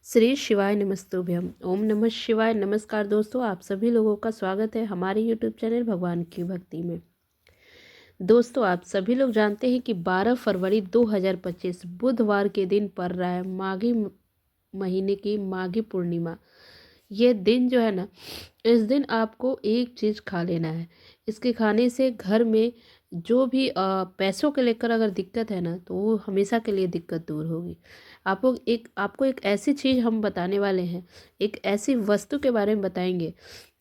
श्री शिवाय नमस्तुभ्यम। ओम नमः शिवाय। नमस्कार दोस्तों, आप सभी लोगों का स्वागत है हमारे यूट्यूब चैनल भगवान की भक्ति में। दोस्तों, आप सभी लोग जानते हैं कि 12 फरवरी 2025 बुधवार के दिन पड़ रहा है माघी महीने की माघी पूर्णिमा। ये दिन जो है ना, इस दिन आपको एक चीज़ खा लेना है। इसके खाने से घर में जो भी पैसों के लेकर अगर दिक्कत है ना, तो वो हमेशा के लिए दिक्कत दूर होगी। आपको एक ऐसी चीज़ हम बताने वाले हैं, एक ऐसी वस्तु के बारे में बताएंगे।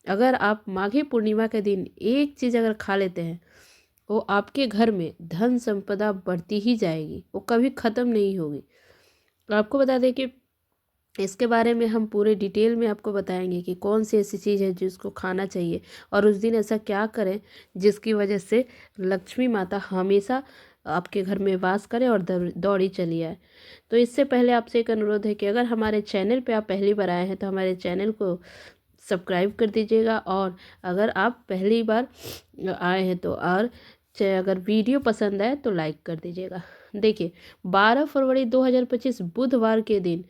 अगर आप माघी पूर्णिमा के दिन एक चीज़ अगर खा लेते हैं, वो आपके घर में धन संपदा बढ़ती ही जाएगी, वो कभी ख़त्म नहीं होगी। आपको बता दें कि इसके बारे में हम पूरे डिटेल में आपको बताएंगे कि कौन सी ऐसी चीज़ है जिसको खाना चाहिए और उस दिन ऐसा क्या करें जिसकी वजह से लक्ष्मी माता हमेशा आपके घर में वास करे और दौड़ी चली आए। तो इससे पहले आपसे एक अनुरोध है कि अगर हमारे चैनल पे आप पहली बार आए हैं तो हमारे चैनल को सब्सक्राइब कर दीजिएगा, और अगर आप पहली बार आए हैं तो और अगर वीडियो पसंद आए तो लाइक कर दीजिएगा। देखिए, 12 फरवरी 2025 बुधवार के दिन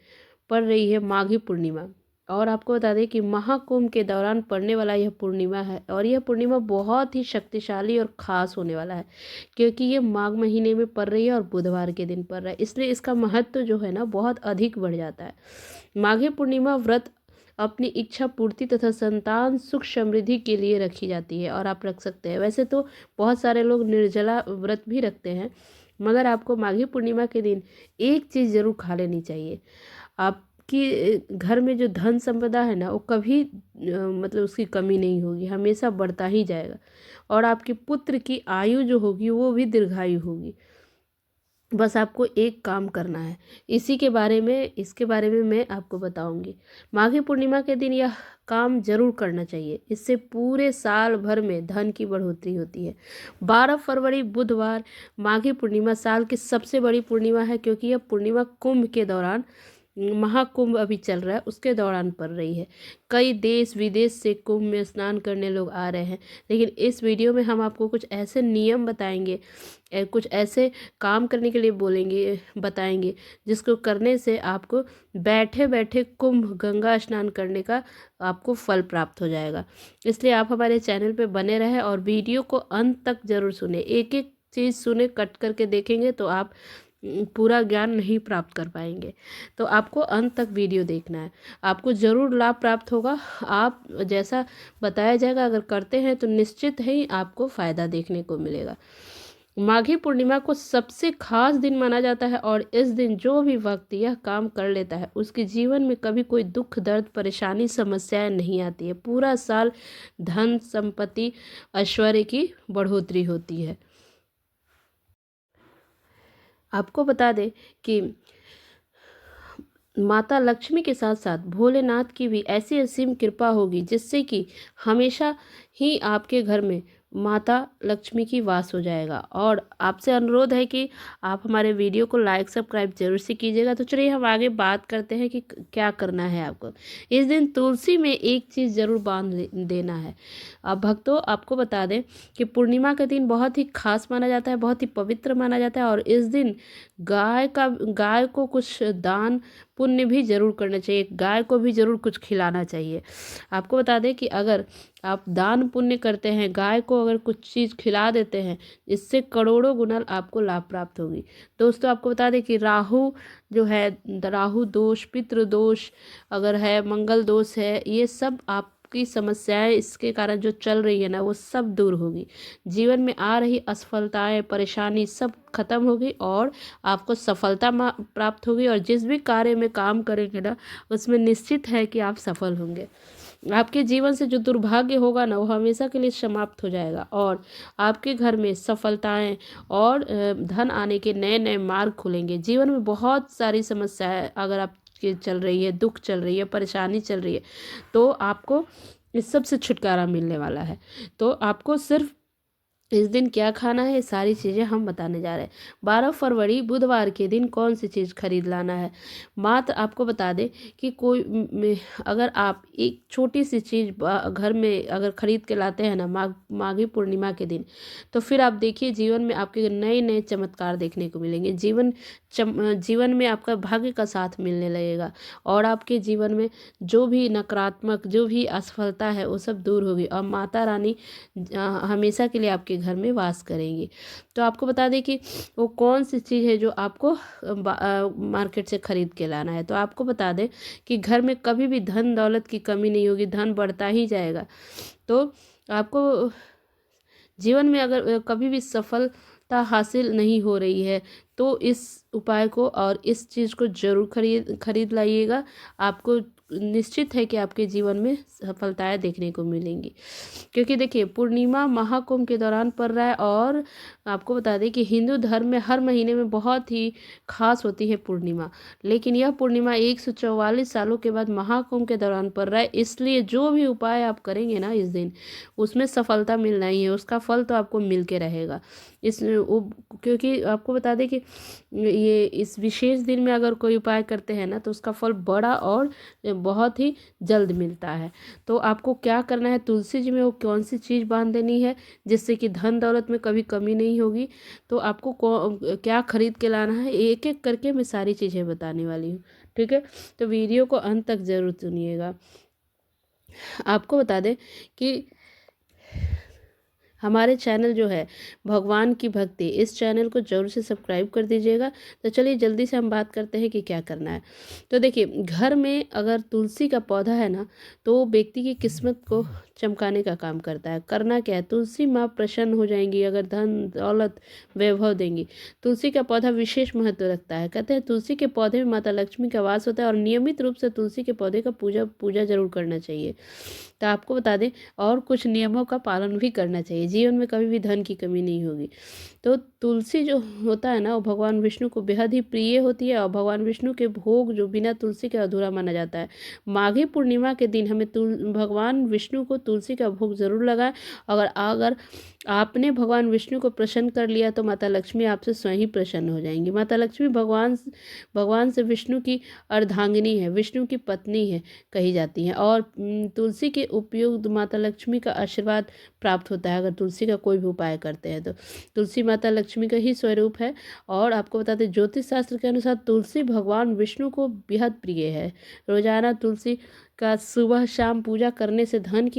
पड़ रही है माघी पूर्णिमा। और आपको बता दें कि महाकुंभ के दौरान पड़ने वाला यह पूर्णिमा है, और यह पूर्णिमा बहुत ही शक्तिशाली और ख़ास होने वाला है, क्योंकि ये माघ महीने में पड़ रही है और बुधवार के दिन पड़ रहा है, इसलिए इसका महत्व जो है ना बहुत अधिक बढ़ जाता है। माघी पूर्णिमा व्रत अपनी इच्छा पूर्ति तथा संतान सुख समृद्धि के लिए रखी जाती है, और आप रख सकते हैं। वैसे तो बहुत सारे लोग निर्जला व्रत भी रखते हैं, मगर आपको माघी पूर्णिमा के दिन एक चीज़ ज़रूर खा लेनी चाहिए। आपकी घर में जो धन संपदा है ना, वो कभी मतलब उसकी कमी नहीं होगी, हमेशा बढ़ता ही जाएगा। और आपके पुत्र की आयु जो होगी वो भी दीर्घायु होगी। बस आपको एक काम करना है, इसके बारे में मैं आपको बताऊंगी। माघी पूर्णिमा के दिन यह काम जरूर करना चाहिए, इससे पूरे साल भर में धन की बढ़ोतरी होती है। 12 फरवरी बुधवार माघी पूर्णिमा साल की सबसे बड़ी पूर्णिमा है, क्योंकि यह पूर्णिमा कुंभ के दौरान, महाकुंभ अभी चल रहा है उसके दौरान पड़ रही है। कई देश विदेश से कुंभ में स्नान करने लोग आ रहे हैं, लेकिन इस वीडियो में हम आपको कुछ ऐसे नियम बताएंगे, कुछ ऐसे काम करने के लिए बताएंगे जिसको करने से आपको बैठे बैठे कुंभ गंगा स्नान करने का आपको फल प्राप्त हो जाएगा। इसलिए आप हमारे चैनल पे बने रहें और वीडियो को अंत तक जरूर सुने। एक एक चीज़ सुने, कट करके देखेंगे तो आप पूरा ज्ञान नहीं प्राप्त कर पाएंगे। तो आपको अंत तक वीडियो देखना है, आपको ज़रूर लाभ प्राप्त होगा। आप जैसा बताया जाएगा अगर करते हैं तो निश्चित ही आपको फ़ायदा देखने को मिलेगा। माघी पूर्णिमा को सबसे खास दिन माना जाता है, और इस दिन जो भी व्यक्ति यह काम कर लेता है उसके जीवन में कभी कोई दुख दर्द परेशानी समस्याएं नहीं आती है। पूरा साल धन संपत्ति ऐश्वर्य की बढ़ोतरी होती है। आपको बता दें कि माता लक्ष्मी के साथ साथ भोलेनाथ की भी ऐसी असीम कृपा होगी, जिससे कि हमेशा ही आपके घर में माता लक्ष्मी की वास हो जाएगा। और आपसे अनुरोध है कि आप हमारे वीडियो को लाइक सब्सक्राइब जरूर से कीजिएगा। तो चलिए हम आगे बात करते हैं कि क्या करना है आपको। इस दिन तुलसी में एक चीज़ ज़रूर बांध देना है। अब भक्तों, आपको बता दें कि पूर्णिमा का दिन बहुत ही खास माना जाता है, बहुत ही पवित्र माना जाता है, और इस दिन गाय को कुछ दान पुण्य भी जरूर करना चाहिए, गाय को भी जरूर कुछ खिलाना चाहिए। आपको बता दें कि अगर आप दान पुण्य करते हैं, गाय को अगर कुछ चीज़ खिला देते हैं, इससे करोड़ों गुना आपको लाभ प्राप्त होगी। दोस्तों, आपको बता दें कि राहु जो है, राहु दोष, पितृ दोष अगर है, मंगल दोष है, ये सब आपकी समस्याएं इसके कारण जो चल रही है ना, वो सब दूर होगी। जीवन में आ रही असफलताएं परेशानी सब खत्म होगी, और आपको सफलता प्राप्त होगी, और जिस भी कार्य में काम करेंगे ना, उसमें निश्चित है कि आप सफल होंगे। आपके जीवन से जो दुर्भाग्य होगा ना, वो हमेशा के लिए समाप्त हो जाएगा, और आपके घर में सफलताएं और धन आने के नए नए मार्ग खुलेंगे। जीवन में बहुत सारी समस्याएं अगर आपकी चल रही है, दुख चल रही है, परेशानी चल रही है, तो आपको इस सब से छुटकारा मिलने वाला है। तो आपको सिर्फ इस दिन क्या खाना है, सारी चीज़ें हम बताने जा रहे हैं। 12 फरवरी बुधवार के दिन कौन सी चीज़ खरीद लाना है। मात्र आपको बता दें कि अगर आप एक छोटी सी चीज़ घर में अगर खरीद के लाते हैं ना माघी पूर्णिमा के दिन, तो फिर आप देखिए जीवन में आपके नए नए चमत्कार देखने को मिलेंगे। जीवन में आपका भाग्य का साथ मिलने लगेगा और आपके जीवन में जो भी नकारात्मक जो भी असफलता है वो सब दूर होगी और माता रानी हमेशा के लिए आपके घर में वास करेंगी। तो आपको बता दें कि वो कौन सी चीज़ है जो आपको मार्केट से खरीद के लाना है। तो आपको बता दें कि घर में कभी भी धन दौलत की कमी नहीं होगी, धन बढ़ता ही जाएगा। तो आपको जीवन में अगर कभी भी सफलता हासिल नहीं हो रही है तो इस उपाय को और इस चीज़ को ज़रूर खरीद लाइएगा। आपको निश्चित है कि आपके जीवन में सफलताएं देखने को मिलेंगी, क्योंकि देखिए पूर्णिमा महाकुंभ के दौरान पड़ रहा है। और आपको बता दें कि हिंदू धर्म में हर महीने में बहुत ही खास होती है पूर्णिमा, लेकिन यह पूर्णिमा 144 सालों के बाद महाकुंभ के दौरान पड़ रहा है। इसलिए जो भी उपाय आप करेंगे ना इस दिन, उसमें सफलता मिलना ही है, उसका फल तो आपको मिल के रहेगा। क्योंकि आपको बता दें कि ये इस विशेष दिन में अगर कोई उपाय करते हैं ना तो उसका फल बड़ा और बहुत ही जल्द मिलता है। तो आपको क्या करना है, तुलसी जी में वो कौन सी चीज़ बांध देनी है जिससे कि धन दौलत में कभी कमी नहीं होगी। तो आपको क्या खरीद के लाना है, एक एक करके मैं सारी चीज़ें बताने वाली हूँ, ठीक है। तो वीडियो को अंत तक ज़रूर सुनिएगा। आपको बता दें कि हमारे चैनल जो है भगवान की भक्ति, इस चैनल को जरूर से सब्सक्राइब कर दीजिएगा। तो चलिए जल्दी से हम बात करते हैं कि क्या करना है। तो देखिए घर में अगर तुलसी का पौधा है ना तो व्यक्ति की किस्मत को चमकाने का काम करता है। करना क्या है, तुलसी माँ प्रसन्न हो जाएंगी अगर धन दौलत वैभव देंगी। तुलसी का पौधा विशेष महत्व रखता है। कहते हैं तुलसी के पौधे में माता लक्ष्मी का वास होता है और नियमित रूप से तुलसी के पौधे का पूजा जरूर करना चाहिए। तो आपको बता दें और कुछ नियमों का पालन भी करना चाहिए, जीवन में कभी भी धन की कमी नहीं होगी। तो तुलसी जो होता है ना वो भगवान विष्णु को बेहद ही प्रिय होती है और भगवान विष्णु के भोग जो बिना तुलसी के अधूरा माना जाता है। माघी पूर्णिमा के दिन हमें भगवान विष्णु को तुलसी का भोग जरूर लगाएं। अगर आपने भगवान विष्णु को प्रसन्न कर लिया तो माता लक्ष्मी आपसे स्वयं ही प्रसन्न हो जाएंगी। माता लक्ष्मी भगवान से विष्णु की अर्धांगिनी है, विष्णु की पत्नी है कही जाती है। और तुलसी के उपयोग माता लक्ष्मी का आशीर्वाद प्राप्त होता है अगर तुलसी का कोई भी उपाय करते हैं तो। तुलसी माता लक्ष्मी का ही स्वरूप है। और आपको बता दें ज्योतिष शास्त्र के अनुसार तुलसी भगवान विष्णु को बेहद प्रिय है। रोजाना तुलसी का सुबह शाम पूजा करने से धन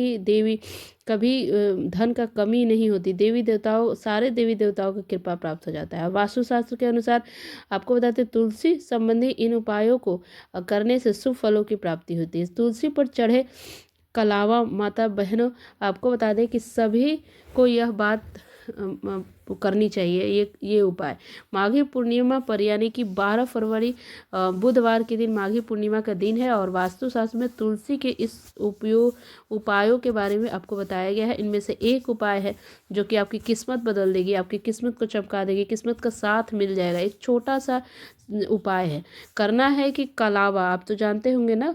का कमी नहीं होती। सारे देवी देवताओं की कृपा प्राप्त हो जाता है। वास्तु शास्त्र के अनुसार आपको बताते तुलसी संबंधी इन उपायों को करने से शुभ फलों की प्राप्ति होती है। तुलसी पर चढ़े कलावा माता बहनों, आपको बता दें कि सभी को यह बात करनी चाहिए। ये उपाय माघी पूर्णिमा पर यानी कि 12 फरवरी बुधवार के दिन माघी पूर्णिमा का दिन है और वास्तुशास्त्र में तुलसी के इस उपायों के बारे में आपको बताया गया है। इनमें से एक उपाय है जो कि आपकी किस्मत बदल देगी, आपकी किस्मत को चमका देगी, किस्मत का साथ मिल जाएगा। एक छोटा सा उपाय है, करना है कि कलावा, आप तो जानते होंगे ना,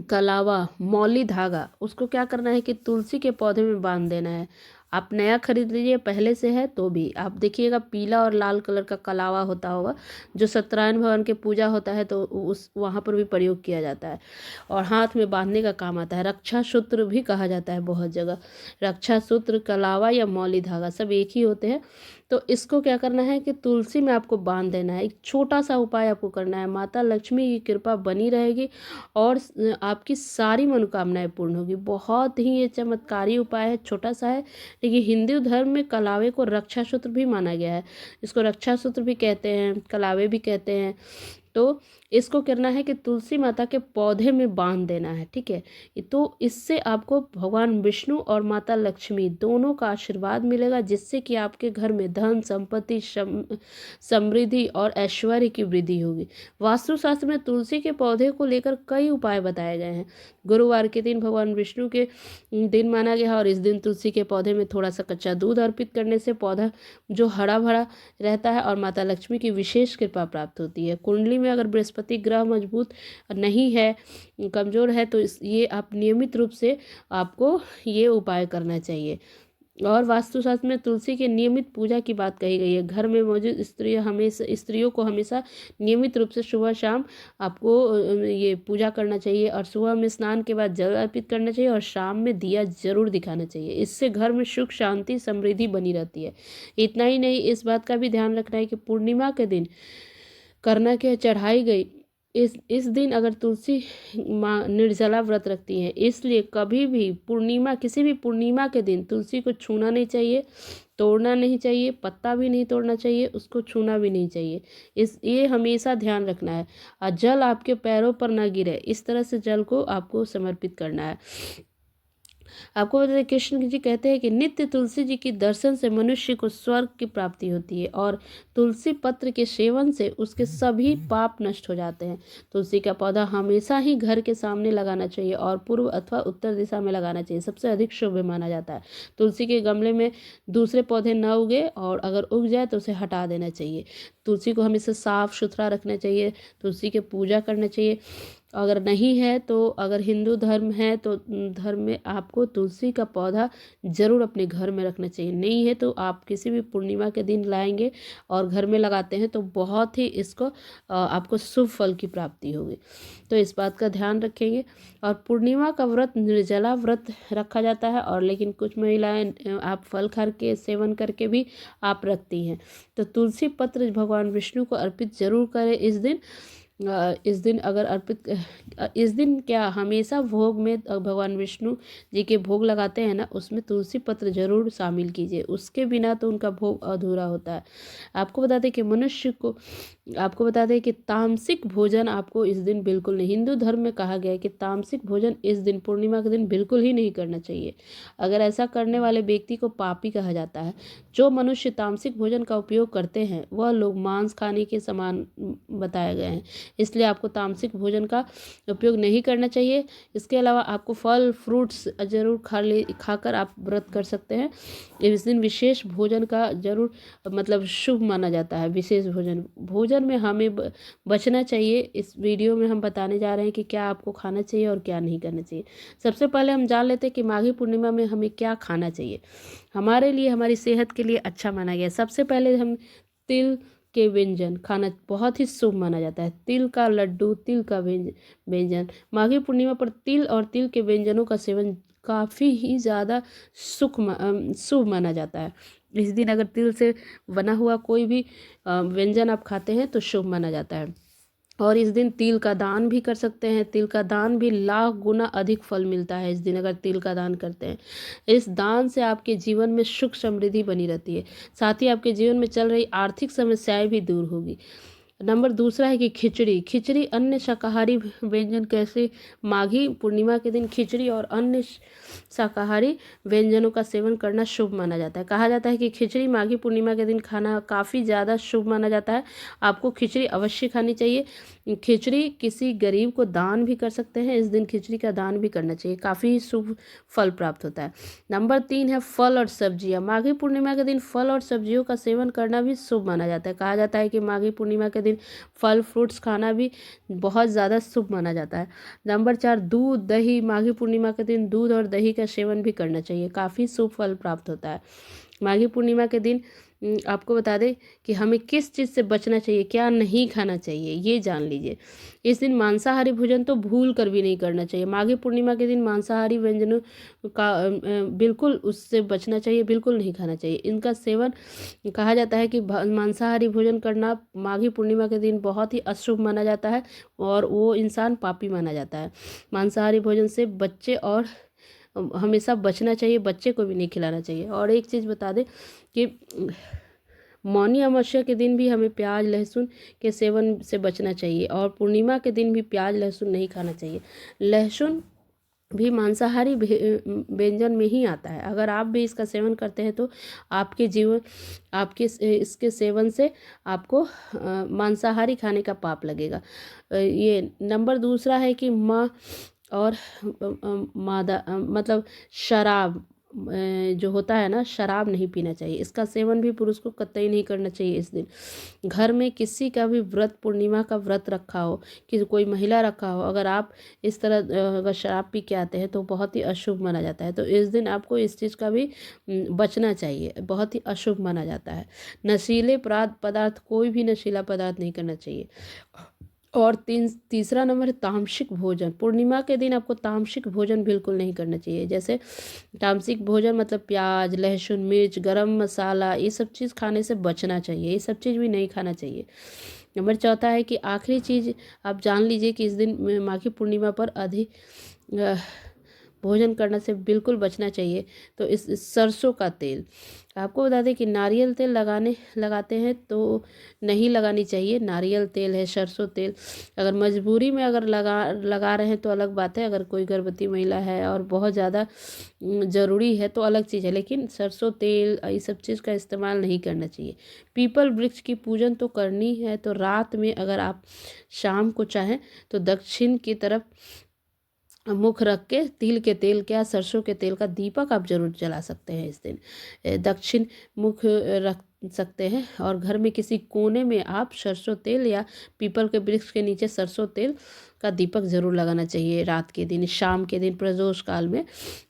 कलावा मौली धागा, उसको क्या करना है कि तुलसी के पौधे में बांध देना है। आप नया खरीद लीजिए, पहले से है तो भी आप देखिएगा पीला और लाल कलर का कलावा होता होगा जो सत्यनारायण भगवान के पूजा होता है तो उस वहाँ पर भी प्रयोग किया जाता है और हाथ में बांधने का काम आता है। रक्षा सूत्र भी कहा जाता है बहुत जगह। रक्षा सूत्र, कलावा या मौली धागा सब एक ही होते हैं। तो इसको क्या करना है कि तुलसी में आपको बांध देना है। एक छोटा सा उपाय आपको करना है, माता लक्ष्मी की कृपा बनी रहेगी और आपकी सारी मनोकामनाएं पूर्ण होगी। बहुत ही ये चमत्कारी उपाय है, छोटा सा है लेकिन हिंदू धर्म में कलावे को रक्षा सूत्र भी माना गया है। इसको रक्षा सूत्र भी कहते हैं, कलावे भी कहते हैं। तो इसको करना है कि तुलसी माता के पौधे में बांध देना है, ठीक है। तो इससे आपको भगवान विष्णु और माता लक्ष्मी दोनों का आशीर्वाद मिलेगा, जिससे कि आपके घर में धन संपत्ति समृद्धि और ऐश्वर्य की वृद्धि होगी। वास्तुशास्त्र में तुलसी के पौधे को लेकर कई उपाय बताए गए हैं। गुरुवार के दिन भगवान विष्णु के दिन माना गया है और इस दिन तुलसी के पौधे में थोड़ा सा कच्चा दूध अर्पित करने से पौधा जो हरा भरा रहता है और माता लक्ष्मी की विशेष कृपा प्राप्त होती है। कुंडली में अगर बृहस्पति ग्रह मजबूत नहीं है, कमजोर है, तो ये आप नियमित रूप से आपको ये उपाय करना चाहिए। और वास्तुशास्त्र में तुलसी के नियमित पूजा की बात कही गई है। घर में मौजूद स्त्रियों को हमेशा नियमित रूप से सुबह शाम आपको ये पूजा करना चाहिए, और सुबह में स्नान के बाद जल अर्पित करना चाहिए, और शाम में दिया जरूर दिखाना चाहिए। इससे घर में सुख शांति समृद्धि बनी रहती है। इतना ही नहीं, इस बात का भी ध्यान रखना है कि पूर्णिमा के दिन करना के चढ़ाई गई इस दिन अगर तुलसी माँ निर्जला व्रत रखती हैं, इसलिए कभी भी किसी भी पूर्णिमा के दिन तुलसी को छूना नहीं चाहिए, तोड़ना नहीं चाहिए, पत्ता भी नहीं तोड़ना चाहिए, उसको छूना भी नहीं चाहिए। ये हमेशा ध्यान रखना है। और जल आपके पैरों पर न गिरे, इस तरह से जल को आपको समर्पित करना है। आपको बता दें, कृष्ण जी कहते हैं कि नित्य तुलसी जी की दर्शन से मनुष्य को स्वर्ग की प्राप्ति होती है, और तुलसी पत्र के सेवन से उसके सभी पाप नष्ट हो जाते हैं। तुलसी का पौधा हमेशा ही घर के सामने लगाना चाहिए और पूर्व अथवा उत्तर दिशा में लगाना चाहिए, सबसे अधिक शुभ माना जाता है। तुलसी के गमले में दूसरे पौधे न उगे, और अगर उग जाए तो उसे हटा देना चाहिए। तुलसी को हमेशा साफ सुथरा रखना चाहिए, तुलसी की पूजा करना चाहिए। अगर नहीं है तो, अगर हिंदू धर्म है तो धर्म में आपको तुलसी का पौधा ज़रूर अपने घर में रखना चाहिए। नहीं है तो आप किसी भी पूर्णिमा के दिन लाएंगे और घर में लगाते हैं तो बहुत ही इसको आपको शुभ फल की प्राप्ति होगी। तो इस बात का ध्यान रखेंगे। और पूर्णिमा का व्रत निर्जला व्रत रखा जाता है, और लेकिन कुछ महिलाएं आप फल खा के सेवन करके भी आप रखती हैं। तो तुलसी पत्र भगवान विष्णु को अर्पित जरूर करें इस दिन। इस दिन क्या हमेशा भोग में भगवान विष्णु जी के भोग लगाते हैं ना, उसमें तुलसी पत्र जरूर शामिल कीजिए, उसके बिना तो उनका भोग अधूरा होता है। आपको बता दें कि तामसिक भोजन आपको इस दिन बिल्कुल नहीं, हिंदू धर्म में कहा गया है कि तामसिक भोजन इस दिन पूर्णिमा के दिन बिल्कुल ही नहीं करना चाहिए। अगर ऐसा करने वाले व्यक्ति को पापी कहा जाता है। जो मनुष्य तामसिक भोजन का उपयोग करते हैं वह लोग मांस खाने के समान बताए गए हैं, इसलिए आपको तामसिक भोजन का उपयोग नहीं करना चाहिए। इसके अलावा आपको फल फ्रूट्स जरूर खाकर आप व्रत कर सकते हैं। इस दिन विशेष भोजन का जरूर मतलब शुभ माना जाता है। विशेष भोजन में हमें बचना चाहिए। इस वीडियो में हम बताने जा रहे हैं कि क्या आपको खाना चाहिए और क्या नहीं करना चाहिए। सबसे पहले हम जान लेते हैं कि माघी पूर्णिमा में हमें क्या खाना चाहिए, हमारे लिए, हमारी सेहत के लिए अच्छा माना गया। सबसे पहले हम तिल के व्यंजन खाना बहुत ही शुभ माना जाता है। तिल का लड्डू, तिल का व्यंजन माघी पूर्णिमा पर तिल और तिल के व्यंजनों का सेवन काफ़ी ही ज़्यादा शुभ माना जाता है। इस दिन अगर तिल से बना हुआ कोई भी व्यंजन आप खाते हैं तो शुभ माना जाता है। और इस दिन तिल का दान भी कर सकते हैं। तिल का दान भी लाख गुना अधिक फल मिलता है इस दिन अगर तिल का दान करते हैं। इस दान से आपके जीवन में सुख समृद्धि बनी रहती है, साथ ही आपके जीवन में चल रही आर्थिक समस्याएं भी दूर होगी। नंबर दूसरा है कि खिचड़ी अन्य शाकाहारी व्यंजन कैसे माघी पूर्णिमा के दिन खिचड़ी और अन्य शाकाहारी व्यंजनों का सेवन करना शुभ माना जाता है। कहा जाता है कि खिचड़ी माघी पूर्णिमा के दिन खाना काफ़ी ज़्यादा शुभ माना जाता है। आपको खिचड़ी अवश्य खानी चाहिए। खिचड़ी किसी गरीब को दान भी कर सकते हैं, इस दिन खिचड़ी का दान भी करना चाहिए, काफ़ी शुभ फल प्राप्त होता है। नंबर 3 है फल और सब्जियाँ। माघी पूर्णिमा के दिन फल और सब्जियों का सेवन करना भी शुभ माना जाता है। कहा जाता है कि माघी पूर्णिमा के दिन फल फ्रूट्स खाना भी बहुत ज़्यादा शुभ माना जाता है। नंबर 4 दूध दही। माघी पूर्णिमा के दिन दूध और दही का सेवन भी करना चाहिए, काफ़ी शुभ फल प्राप्त होता है। माघी पूर्णिमा के दिन आपको बता दें कि हमें किस चीज़ से बचना चाहिए, क्या नहीं खाना चाहिए, ये जान लीजिए। इस दिन मांसाहारी भोजन तो भूल कर भी नहीं करना चाहिए। माघी पूर्णिमा के दिन मांसाहारी व्यंजनों का बिल्कुल उससे बचना चाहिए, बिल्कुल नहीं खाना चाहिए। इनका सेवन कहा जाता है कि मांसाहारी भोजन करना माघी पूर्णिमा के दिन बहुत ही अशुभ माना जाता है, और वो इंसान पापी माना जाता है। मांसाहारी भोजन से बच्चे और हमेशा बचना चाहिए, बच्चे को भी नहीं खिलाना चाहिए। और एक चीज़ बता दें कि मौनी अमावस्या के दिन भी हमें प्याज लहसुन के सेवन से बचना चाहिए, और पूर्णिमा के दिन भी प्याज लहसुन नहीं खाना चाहिए। लहसुन भी मांसाहारी व्यंजन में ही आता है। अगर आप भी इसका सेवन करते हैं तो आपके इसके सेवन से आपको मांसाहारी खाने का पाप लगेगा। ये नंबर दूसरा है कि माँ और मादा मतलब शराब जो होता है ना, शराब नहीं पीना चाहिए। इसका सेवन भी पुरुष को कतई नहीं करना चाहिए इस दिन। घर में किसी का भी व्रत, पूर्णिमा का व्रत रखा हो, कि कोई महिला रखा हो, अगर आप इस तरह अगर शराब पी के आते हैं तो बहुत ही अशुभ माना जाता है। तो इस दिन आपको इस चीज़ का भी बचना चाहिए, बहुत ही अशुभ माना जाता है। नशीले पदार्थ, कोई भी नशीला पदार्थ नहीं करना चाहिए। और तीसरा नंबर है तामसिक भोजन। पूर्णिमा के दिन आपको तामसिक भोजन बिल्कुल नहीं करना चाहिए। जैसे तामसिक भोजन मतलब प्याज, लहसुन, मिर्च, गरम मसाला, ये सब चीज़ खाने से बचना चाहिए। ये सब चीज़ भी नहीं खाना चाहिए। नंबर चौथा है कि आखिरी चीज़ आप जान लीजिए कि इस दिन माघी पूर्णिमा पर अधिक भोजन करने से बिल्कुल बचना चाहिए। तो इस सरसों का तेल, आपको बता दें कि नारियल तेल लगाते हैं तो नहीं लगानी चाहिए। नारियल तेल है, सरसों तेल, अगर मजबूरी में अगर लगा रहे हैं तो अलग बात है। अगर कोई गर्भवती महिला है और बहुत ज़्यादा ज़रूरी है तो अलग चीज़ है, लेकिन सरसों तेल ये सब चीज़ का इस्तेमाल नहीं करना चाहिए। पीपल वृक्ष की पूजन तो करनी है, तो रात में अगर आप शाम को चाहें तो दक्षिण की तरफ मुख रख के तिल के तेल क्या, सरसों के तेल का दीपक आप जरूर जला सकते हैं इस दिन। दक्षिण मुख रख सकते हैं और घर में किसी कोने में आप सरसों तेल या पीपल के वृक्ष के नीचे सरसों तेल का दीपक जरूर लगाना चाहिए। रात के दिन, शाम के दिन, प्रदोष काल में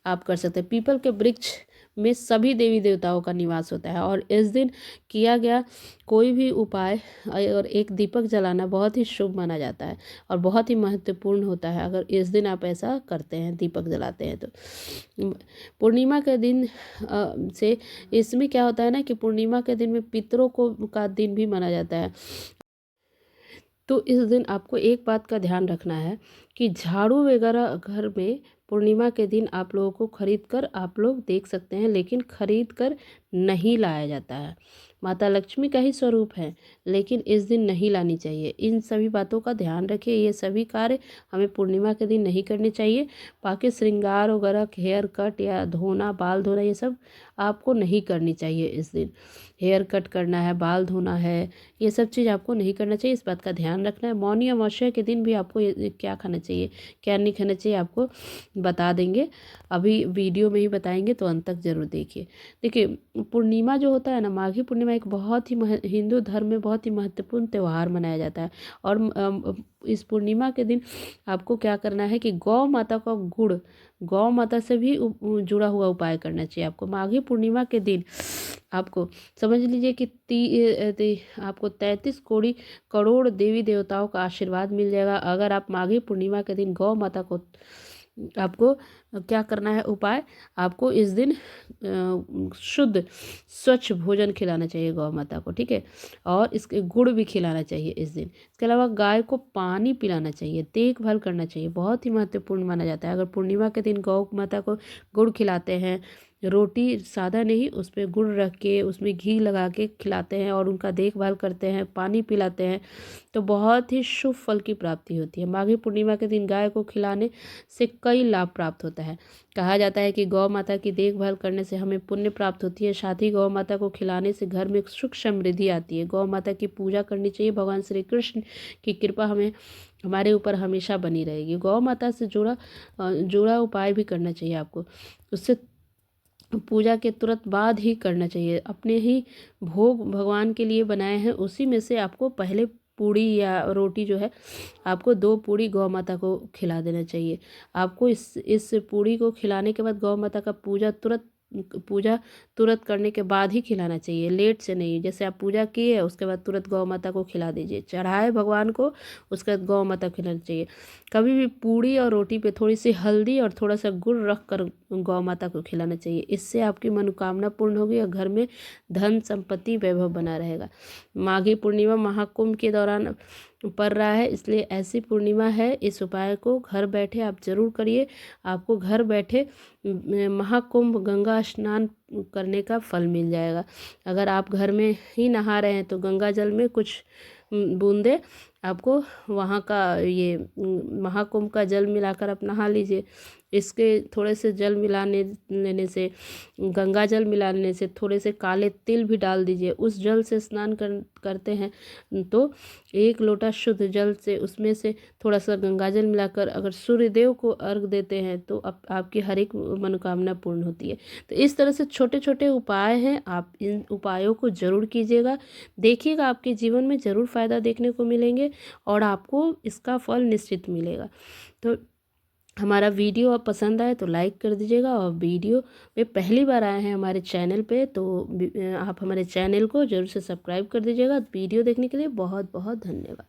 आप कर सकते हैं। पीपल के वृक्ष में सभी देवी देवताओं का निवास होता है और इस दिन किया गया कोई भी उपाय और एक दीपक जलाना बहुत ही शुभ माना जाता है और बहुत ही महत्वपूर्ण होता है अगर इस दिन आप ऐसा करते हैं, दीपक जलाते हैं तो। पूर्णिमा के दिन से इसमें क्या होता है ना कि पूर्णिमा के दिन में पितरों को का दिन भी माना जाता है। तो इस दिन आपको एक बात का ध्यान रखना है कि झाड़ू वगैरह घर में पूर्णिमा के दिन आप लोगों को खरीद कर आप लोग देख सकते हैं, लेकिन खरीद कर नहीं लाया जाता है। माता लक्ष्मी का ही स्वरूप है, लेकिन इस दिन नहीं लानी चाहिए। इन सभी बातों का ध्यान रखिए। ये सभी कार्य हमें पूर्णिमा के दिन नहीं करने चाहिए। बाकी श्रृंगार वगैरह, हेयर कट या धोना, बाल धोना, ये सब आपको नहीं करनी चाहिए इस दिन। हेयर कट करना है, बाल धोना है, ये सब चीज़ आपको नहीं करना चाहिए। इस बात का ध्यान रखना है। मौनी अमावस्या के दिन भी आपको क्या खाना चाहिए, क्या नहीं खाना चाहिए, आपको बता देंगे। अभी वीडियो में ही बताएंगे, तो अंत तक जरूर देखिए। देखिए, पूर्णिमा जो होता है ना, माघी पूर्णिमा एक बहुत ही हिंदू धर्म में बहुत ही महत्वपूर्ण त्यौहार मनाया जाता है। और इस पूर्णिमा के दिन आपको क्या करना है कि गौ माता का गुड़, गौ माता से भी जुड़ा हुआ उपाय करना चाहिए आपको। माघी पूर्णिमा के दिन आपको समझ लीजिए कि आपको 33 करोड़ देवी देवताओं का आशीर्वाद मिल जाएगा अगर आप माघी पूर्णिमा के दिन गौ माता को, आपको क्या करना है उपाय, आपको इस दिन शुद्ध स्वच्छ भोजन खिलाना चाहिए गौ माता को, ठीक है। और इसके गुड़ भी खिलाना चाहिए इस दिन। इसके अलावा गाय को पानी पिलाना चाहिए, देखभाल करना चाहिए, बहुत ही महत्वपूर्ण माना जाता है। अगर पूर्णिमा के दिन गौ माता को गुड़ खिलाते हैं, रोटी सादा नहीं, उस पर गुड़ रख के उसमें घी लगा के खिलाते हैं और उनका देखभाल करते हैं, पानी पिलाते हैं, तो बहुत ही शुभ फल की प्राप्ति होती है। माघी पूर्णिमा के दिन गाय को खिलाने से कई लाभ प्राप्त होता है। कहा जाता है कि गौ माता की देखभाल करने से हमें पुण्य प्राप्त होती है। साथ ही गौ माता को खिलाने से घर में सुख समृद्धि आती है। गौ माता की पूजा करनी चाहिए। भगवान श्री कृष्ण की कृपा हमारे ऊपर हमेशा बनी रहेगी। गौ माता से जुड़ा उपाय भी करना चाहिए आपको। उससे पूजा के तुरंत बाद ही करना चाहिए। अपने ही भोग भगवान के लिए बनाए हैं, उसी में से आपको पहले पूड़ी या रोटी जो है, आपको 2 पूड़ी गौ माता को खिला देना चाहिए। आपको इस पूड़ी को खिलाने के बाद गौ माता का पूजा तुरंत करने के बाद ही खिलाना चाहिए, लेट से नहीं। जैसे आप पूजा किए उसके बाद तुरंत गौ माता को खिला दीजिए, चढ़ाए भगवान को, उसके बाद गौ माता को खिलाना चाहिए। कभी भी पूड़ी और रोटी पे थोड़ी सी हल्दी और थोड़ा सा गुड़ रख कर गौ माता को खिलाना चाहिए। इससे आपकी मनोकामना पूर्ण होगी और घर में धन संपत्ति वैभव बना रहेगा। माघी पूर्णिमा महाकुंभ के दौरान पड़ रहा है, इसलिए ऐसी पूर्णिमा है। इस उपाय को घर बैठे आप जरूर करिए। आपको घर बैठे महाकुंभ गंगा स्नान करने का फल मिल जाएगा। अगर आप घर में ही नहा रहे हैं तो गंगा जल में कुछ बूंदे आपको वहाँ का ये महाकुंभ का जल मिलाकर आप नहा लीजिए। इसके थोड़े से जल मिलाने लेने से, गंगा जल मिलाने से, थोड़े से काले तिल भी डाल दीजिए, उस जल से स्नान करते हैं तो 1 लोटा शुद्ध जल से उसमें से थोड़ा सा गंगा जल मिलाकर अगर सूर्य देव को अर्घ देते हैं तो आपकी हर एक मनोकामना पूर्ण होती है। तो इस तरह से छोटे छोटे उपाय हैं, आप इन उपायों को ज़रूर कीजिएगा, देखिएगा आपके जीवन में ज़रूर फ़ायदा देखने को मिलेंगे और आपको इसका फल निश्चित मिलेगा। तो हमारा वीडियो आप पसंद आए तो लाइक कर दीजिएगा, और वीडियो में पहली बार आए हैं हमारे चैनल पे तो आप हमारे चैनल को ज़रूर से सब्सक्राइब कर दीजिएगा। वीडियो देखने के लिए बहुत बहुत धन्यवाद।